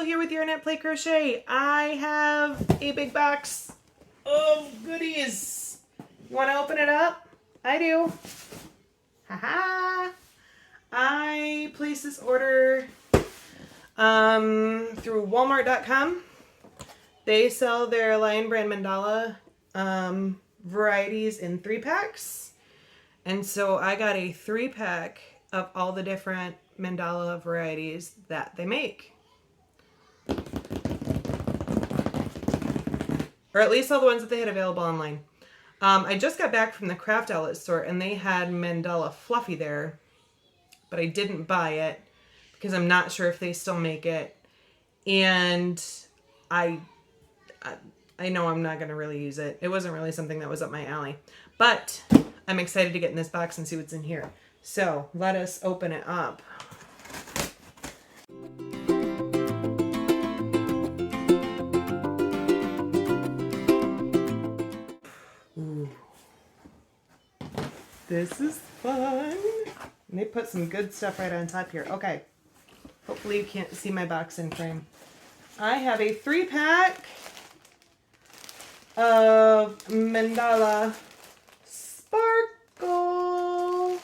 here with Yarn Play Crochet. I have a big box of goodies. You want to open it up? I do. Haha. I placed this order through Walmart.com. They sell their Lion Brand Mandala varieties in 3-packs. And so I got a 3-pack of all the different mandala varieties that they make. Or at least all the ones that they had available online. I just got back from the craft outlet store and they had mandala fluffy there, but I didn't buy it because I'm not sure if they still make it. And I know I'm not going to really use it. It wasn't really something that was up my alley. But I'm excited to get in this box and see what's in here. So let us open it up. Ooh. This is fun. And they put some good stuff right on top here. Okay. Hopefully you can't see my box in frame. I have a 3-pack of mandala sparkle.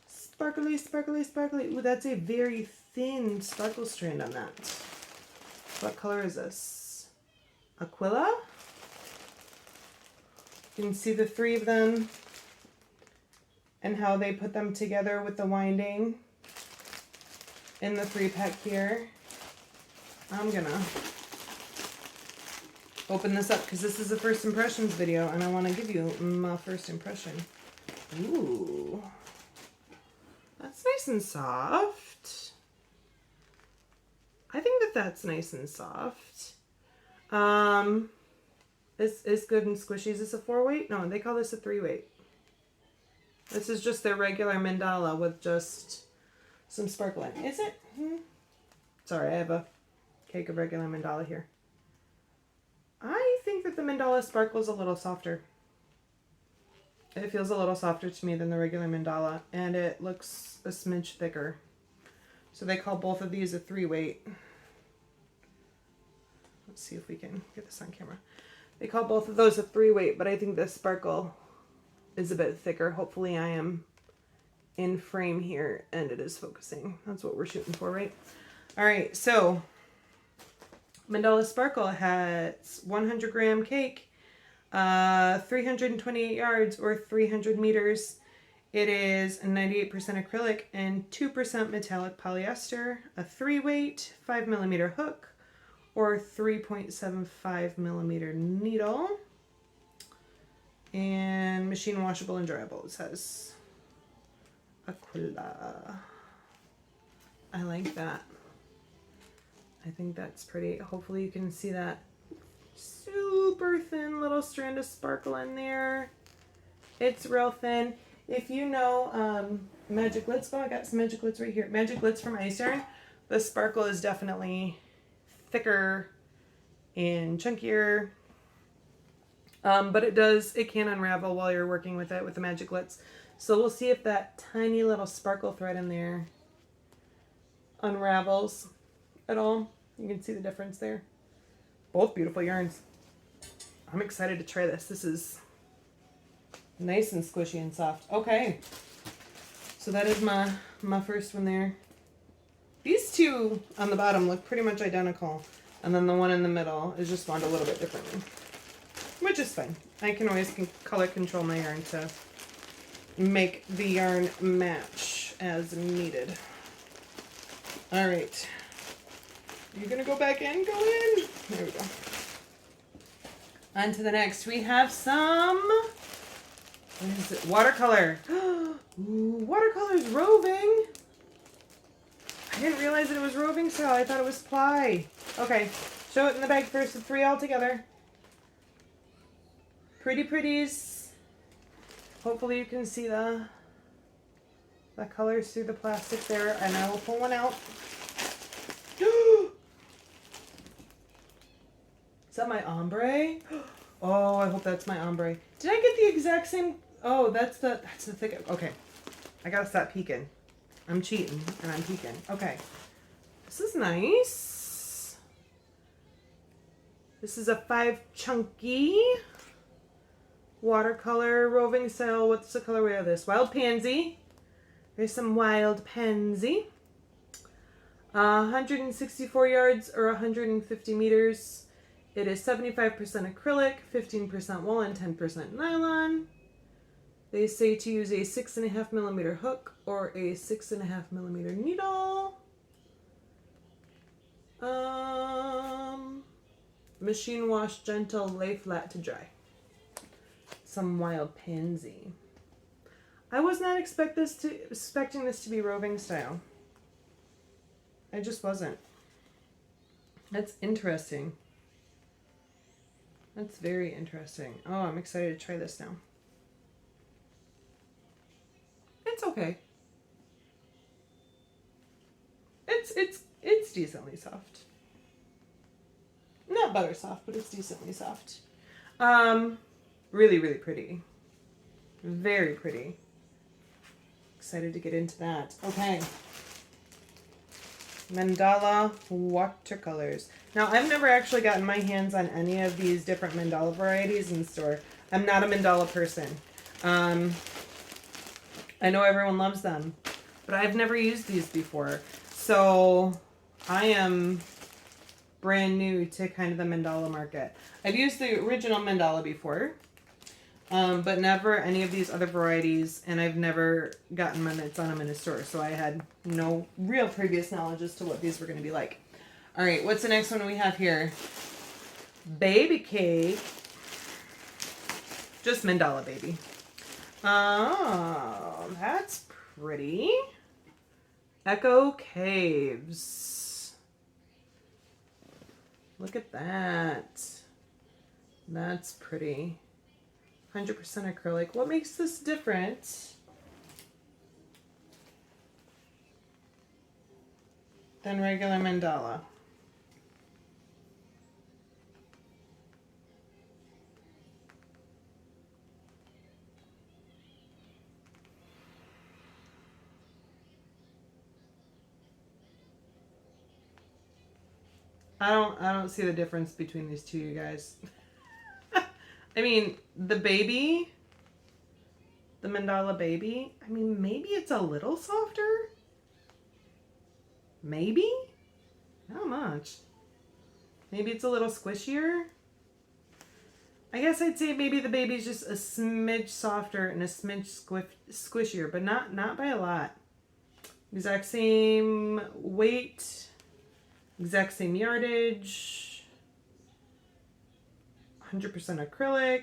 Sparkly, sparkly, sparkly. Ooh, that's a very thin sparkle strand on that. What color is this? Aquila? You can see the 3 of them and how they put them together with the winding in the 3-pack here. I'm gonna open this up because this is a first impressions video and I want to give you my first impression. Ooh, that's nice and soft. I think that that's nice and soft. It's good and squishy. Is this a 4-weight? No, they call this a 3-weight. This is just their regular mandala with just some sparkle in. Is it? Sorry, I have a cake of regular mandala here. I think that the mandala sparkle is a little softer. It feels a little softer to me than the regular mandala, and it looks a smidge thicker. So they call both of these a 3-weight. Let's see if we can get this on camera. They call both of those a 3-weight, but I think the sparkle is a bit thicker. Hopefully I am in frame here and it is focusing. That's what we're shooting for, right? All right, so Mandala Sparkle has 100-gram cake, 328 yards or 300 meters. It is 98% acrylic and 2% metallic polyester, a 3-weight, 5mm hook, or 3.75mm needle, and machine washable and dryable. It says Aquila. I like that. I think that's pretty. Hopefully you can see that super thin little strand of sparkle in there. It's real thin. If you know Magic Glitz, I got some Magic Glitz right here. Magic Glitz from Ice Yarn. The sparkle is definitely thicker and chunkier. But it can unravel while you're working with it with the Magic Glitz. So we'll see if that tiny little sparkle thread in there unravels at all. You can see the difference there. Both beautiful yarns. I'm excited to try this. This is nice and squishy and soft. Okay, so that is my first one there. These two on the bottom look pretty much identical, and then the one in the middle is just wound a little bit differently, which is fine. I can always color control my yarn to make the yarn match as needed. All right. You're going to go back in? Go in. There we go. On to the next. We have some, what is it? Watercolor. Ooh, Watercolors Roving. I didn't realize that it was roving cell. I thought it was ply. Okay. Show it in the bag first. The 3 all together. Pretty pretties. Hopefully you can see the colors through the plastic there, and I will pull one out. Is that my ombre? Oh, I hope that's my ombre. Did I get the exact same? Oh, that's the thick. Okay, I gotta stop peeking. I'm cheating and I'm peeking. Okay, this is nice. This is a 5 chunky watercolor roving style. What's the colorway of this? Wild Pansy. There's some Wild Pansy. 164 yards or 150 meters. It is 75% acrylic, 15% wool, and 10% nylon. They say to use a 6.5 millimeter hook or a 6.5 millimeter needle. Machine wash, gentle, lay flat to dry. Some Wild Pansy. I was not expecting this to be roving style. I just wasn't. That's interesting. That's very interesting. Oh, I'm excited to try this now. It's okay. It's decently soft. Not butter soft, but it's decently soft. Really, really pretty. Very pretty. Excited to get into that. Okay. Mandala watercolors. Now, I've never actually gotten my hands on any of these different mandala varieties in the store. I'm not a mandala person. I know everyone loves them, but I've never used these before. So I am brand new to kind of the mandala market. I've used the original mandala before, but never any of these other varieties, and I've never gotten my mitts on them in a store, so I had no real previous knowledge as to what these were going to be like. All right, what's the next one we have here? Baby cake. Just mandala baby. Oh, that's pretty. Echo Caves. Look at that. That's pretty. 100% acrylic. What makes this different than regular mandala? I don't see the difference between these two, you guys. I mean, the baby, the mandala baby, I mean, maybe it's a little softer. Maybe? Not much. Maybe it's a little squishier. I guess I'd say maybe the baby's just a smidge softer and a smidge squishier, but not by a lot. Exact same weight, exact same yardage. 100% acrylic.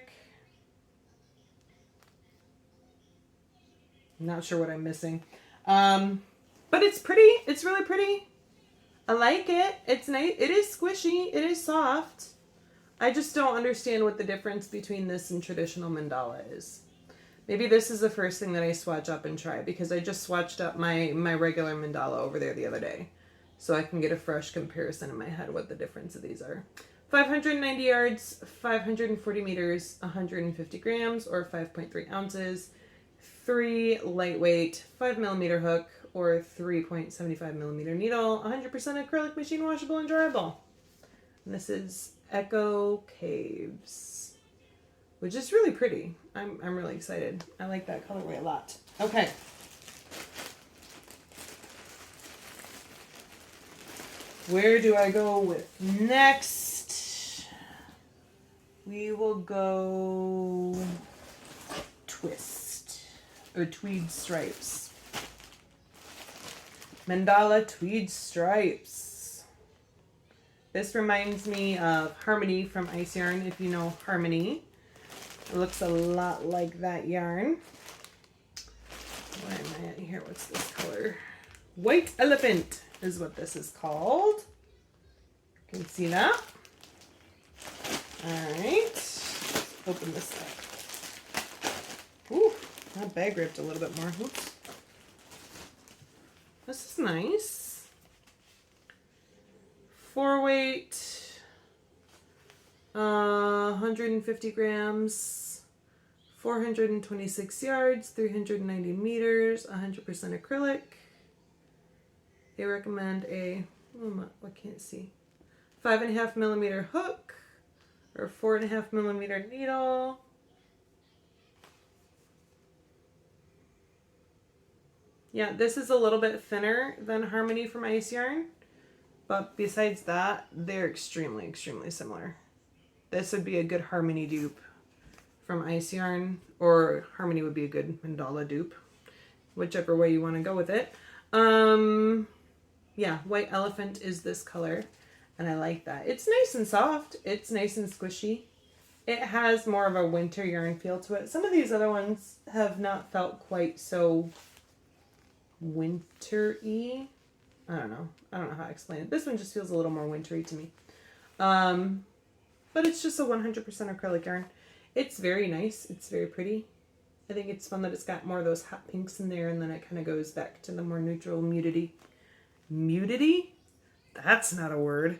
Not sure what I'm missing. But it's pretty. It's really pretty. I like it. It's nice. It is squishy. It is soft. I just don't understand what the difference between this and traditional mandala is. Maybe this is the first thing that I swatch up and try, because I just swatched up my regular mandala over there the other day. So I can get a fresh comparison in my head what the difference of these are. 590 yards, 540 meters, 150 grams, or 5.3 ounces. 3 lightweight 5 millimeter hook or 3.75 millimeter needle. 100% acrylic, machine washable and dryable. And this is Echo Caves, which is really pretty. I'm really excited. I like that colorway a lot. Okay. Where do I go with next? We will go Twist or Tweed Stripes. Mandala Tweed Stripes. This reminds me of Harmony from Ice Yarn, if you know Harmony. It looks a lot like that yarn. Where am I at here? What's this color? White Elephant is what this is called. You can see that. Alright. Open this up. Ooh, that bag ripped a little bit more. Oops. This is nice. 4-weight, 150 grams, 426 yards, 390 meters, 100% acrylic. They recommend a, I can't see, 5.5 millimeter hook, or 4.5 millimeter needle. Yeah, this is a little bit thinner than Harmony from Ice Yarn, but besides that, they're extremely, extremely similar. This would be a good Harmony dupe from Ice Yarn, or Harmony would be a good Mandala dupe, whichever way you want to go with it. Yeah, White Elephant is this color, and I like that. It's nice and soft. It's nice and squishy. It has more of a winter yarn feel to it. Some of these other ones have not felt quite so winter-y. I don't know how to explain it. This one just feels a little more wintry to me. But it's just a 100% acrylic yarn. It's very nice. It's very pretty. I think it's fun that it's got more of those hot pinks in there, and then it kind of goes back to the more neutral mutity. Mutity? That's not a word.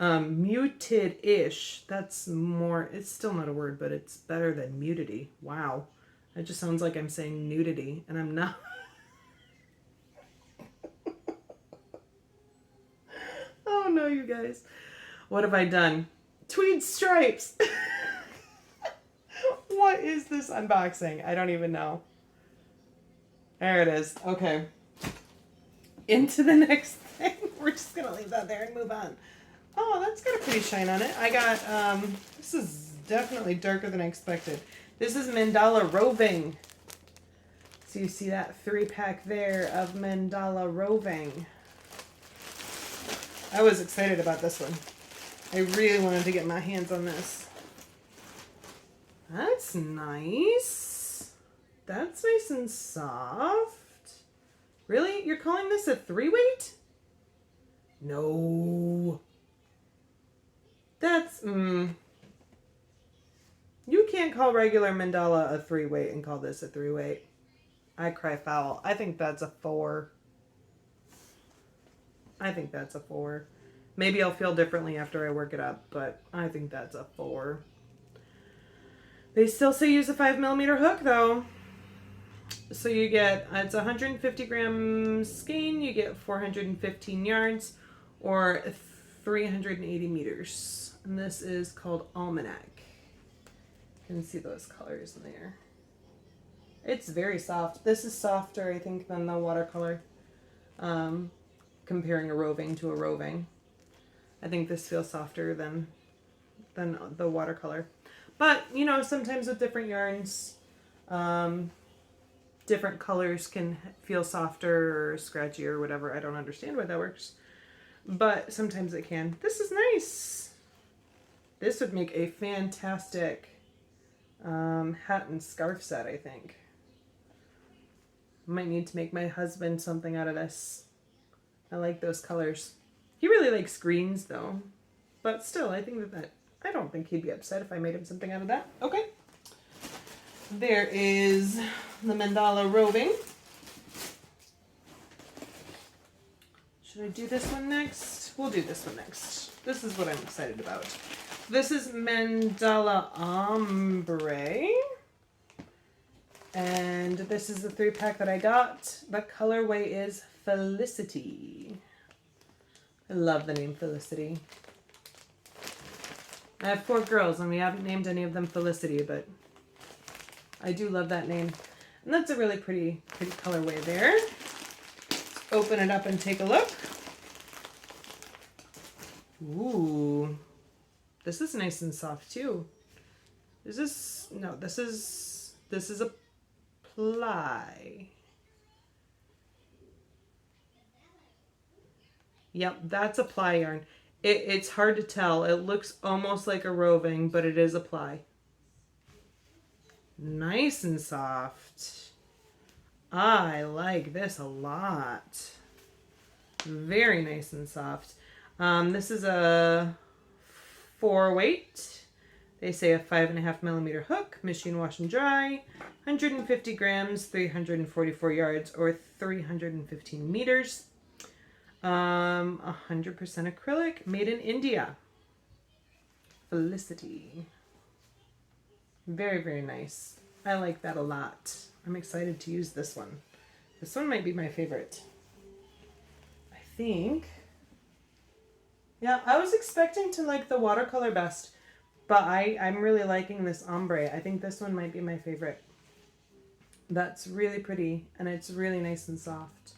Muted-ish. That's more, it's still not a word, but it's better than mutity. Wow. That just sounds like I'm saying nudity, and I'm not. Oh no, you guys. What have I done? Tweed Stripes. What is this unboxing? I don't even know. There it is. Okay. Into the next thing. We're just going to leave that there and move on. Oh, that's got a pretty shine on it. I got, this is definitely darker than I expected. This is Mandala Roving. So you see that 3-pack there of Mandala Roving. I was excited about this one. I really wanted to get my hands on this. That's nice. That's nice and soft. Really? You're calling this a 3-weight? No. That's, You can't call regular Mandala a 3-weight and call this a 3-weight. I cry foul. I think that's a 4. I think that's a 4. Maybe I'll feel differently after I work it up, but I think that's a 4. They still say use a 5mm hook though. So you get, it's 150 grams skein, you get 415 yards or 380 meters. And this is called Almanac. You can see those colors in there. It's very soft. This is softer, I think, than the watercolor. Comparing a Roving to a Roving. I think this feels softer than the watercolor. But, you know, sometimes with different yarns, different colors can feel softer or scratchy or whatever. I don't understand why that works. But sometimes it can. This is nice. This would make a fantastic hat and scarf set, I think. Might need to make my husband something out of this. I like those colors. He really likes greens though. But still, I think that I don't think he'd be upset if I made him something out of that. Okay. There is the Mandala Roving. Should I do this one next? We'll do this one next. This is what I'm excited about. This is Mandala Ombre. And this is the 3-pack that I got. The colorway is Felicity. I love the name Felicity. I have 4 girls and we haven't named any of them Felicity, but I do love that name. And that's a really pretty colorway there. Let's open it up and take a look. Ooh. This is nice and soft too. Is this, no, this is a ply. Yep, that's a ply yarn. It's hard to tell. It looks almost like a Roving, but it is a ply. Nice and soft. I like this a lot. Very nice and soft. This is a 4-weight. They say a 5.5mm hook, machine wash and dry, 150 grams, 344 yards, or 315 meters. 100% acrylic, made in India. Felicity. Very, very nice. I like that a lot. I'm excited to use this one. This one might be my favorite. I think. Yeah, I was expecting to like the watercolor best, But I'm really liking this ombre. I think this one might be my favorite. That's really pretty, and it's really nice and soft.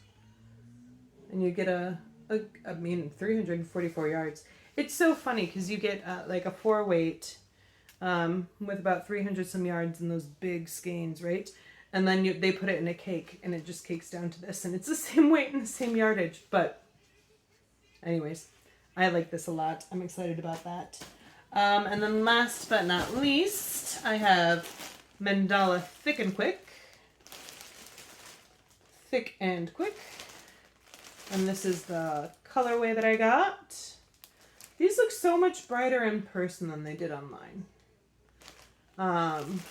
And you get I mean, 344 yards. It's so funny because you get like a 4-weight with about 300 some yards in those big skeins, right? And then they put it in a cake, and it just cakes down to this, and it's the same weight and the same yardage. But anyways, I like this a lot. I'm excited about that. And then last but not least, I have Mandala Thick and Quick. Thick and Quick. And this is the colorway that I got. These look so much brighter in person than they did online.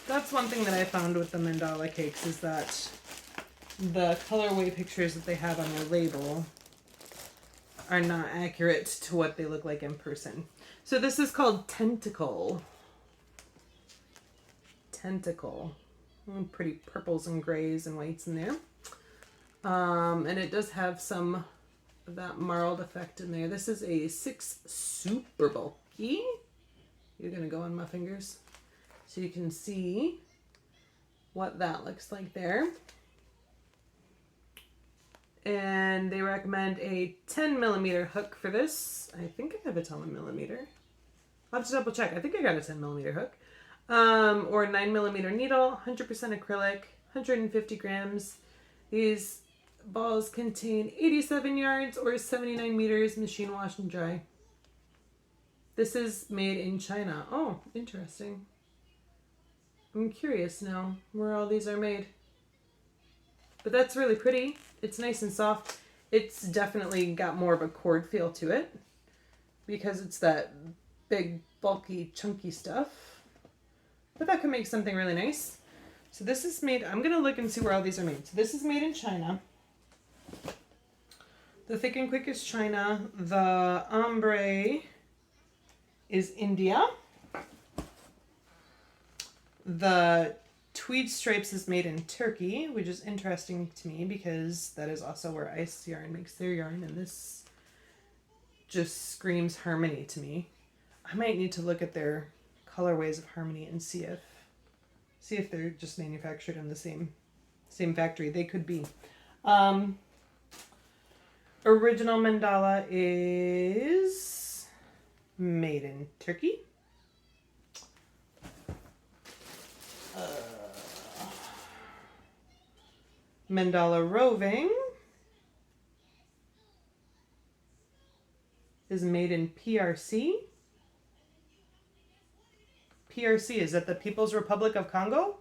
That's one thing that I found with the Mandala cakes is that the colorway pictures that they have on their label are not accurate to what they look like in person. So this is called Tentacle. Tentacle. Pretty purples and grays and whites in there. And it does have some of that marled effect in there. This is a 6 super bulky. You're gonna go on my fingers so you can see what that looks like there. And they recommend a 10 millimeter hook for this. I think I have a 10 millimeter. I'll have to double check. I think I got a 10 millimeter hook. Or a 9 millimeter needle, 100% acrylic, 150 grams. These balls contain 87 yards or 79 meters, machine wash and dry. This is made in China. Oh, interesting. I'm curious now where all these are made. But that's really pretty. It's nice and soft. It's definitely got more of a cord feel to it because it's that big, bulky, chunky stuff. But that could make something really nice. So this is made, I'm going to look and see where all these are made. So this is made in China. The Thick and Quick is China. The Ombre is India. The Tweed Stripes is made in Turkey, which is interesting to me because that is also where Ice Yarn makes their yarn, and this just screams Harmony to me. I might need to look at their colorways of Harmony and see if they're just manufactured in the same factory. They could be. Original Mandala is made in Turkey. Mandala Roving is made in PRC. PRC, is that the People's Republic of Congo?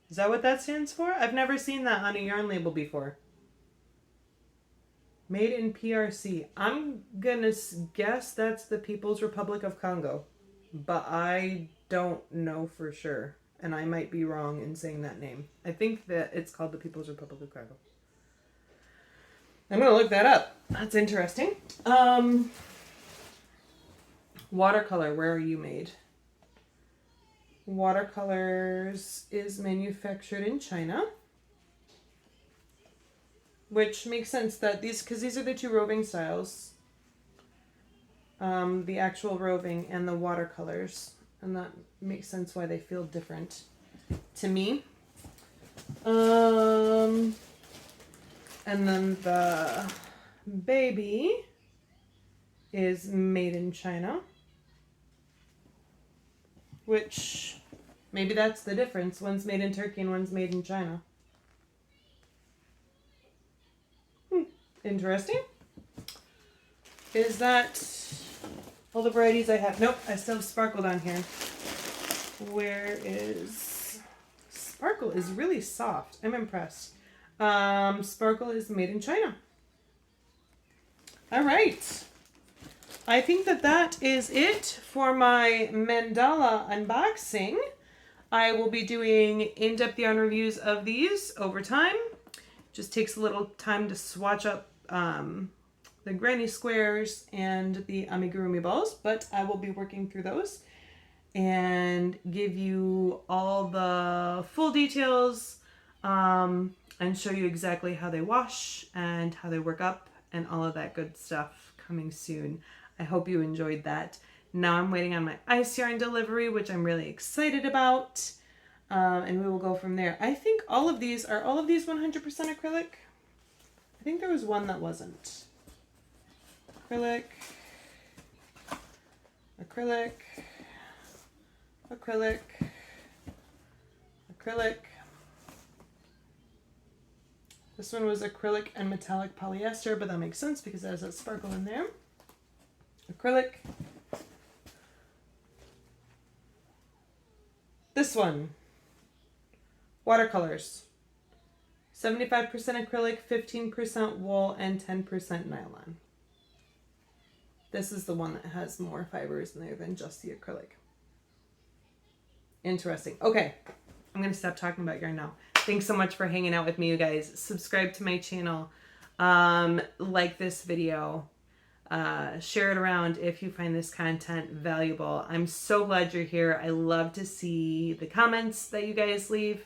Is that what that stands for? I've never seen that on a yarn label before. Made in PRC. I'm gonna guess that's the People's Republic of Congo, but I don't know for sure. And I might be wrong in saying that name. I think that it's called the People's Republic of Congo. I'm going to look that up. That's interesting. Watercolor, where are you made? Watercolors is manufactured in China. Which makes sense that because these are the two roving styles. The actual roving and the watercolors. And that makes sense why they feel different to me. And then the baby is made in China. Which, maybe that's the difference. One's made in Turkey and one's made in China. Interesting. Is that all the varieties I have? Nope, I still have Sparkle down here. Where is... Sparkle is really soft. I'm impressed. Sparkle is made in China. All right. I think that is it for my Mandala unboxing. I will be doing in-depth yarn reviews of these over time. Just takes a little time to swatch up the granny squares and the amigurumi balls, but I will be working through those and give you all the full details and show you exactly how they wash and how they work up and all of that good stuff coming soon. I hope you enjoyed that. Now I'm waiting on my ice yarn delivery, which I'm really excited about. And we will go from there. I think all of these 100% acrylic? I think there was one that wasn't. Acrylic, acrylic, acrylic, acrylic. This one was acrylic and metallic polyester, but that makes sense because there's that sparkle in there. Acrylic. This one, Watercolors. 75% acrylic, 15% wool, and 10% nylon. This is the one that has more fibers in there than just the acrylic. Interesting. Okay, I'm going to stop talking about yarn now. Thanks so much for hanging out with me, you guys. Subscribe to my channel. Like this video. Share it around if you find this content valuable. I'm so glad you're here. I love to see the comments that you guys leave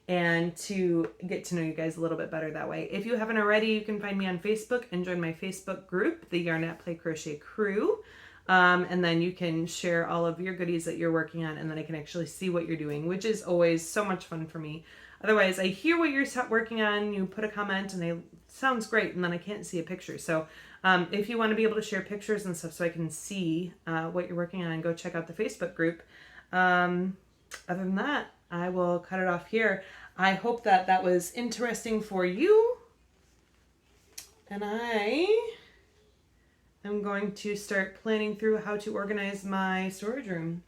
and to get to know you guys a little bit better that way. If you haven't already, you can find me on Facebook and join my Facebook group, the Yarn at Play Crochet Crew. And then you can share all of your goodies that you're working on, and then I can actually see what you're doing, which is always so much fun for me. Otherwise, I hear what you're working on, you put a comment, and it sounds great, and then I can't see a picture. So if you want to be able to share pictures and stuff so I can see what you're working on, go check out the Facebook group. Other than that, I will cut it off here. I hope that that was interesting for you. And I am going to start planning through how to organize my storage room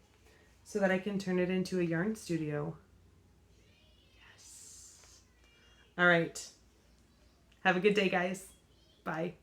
so that I can turn it into a yarn studio. Yes. All right. Have a good day, guys. Bye.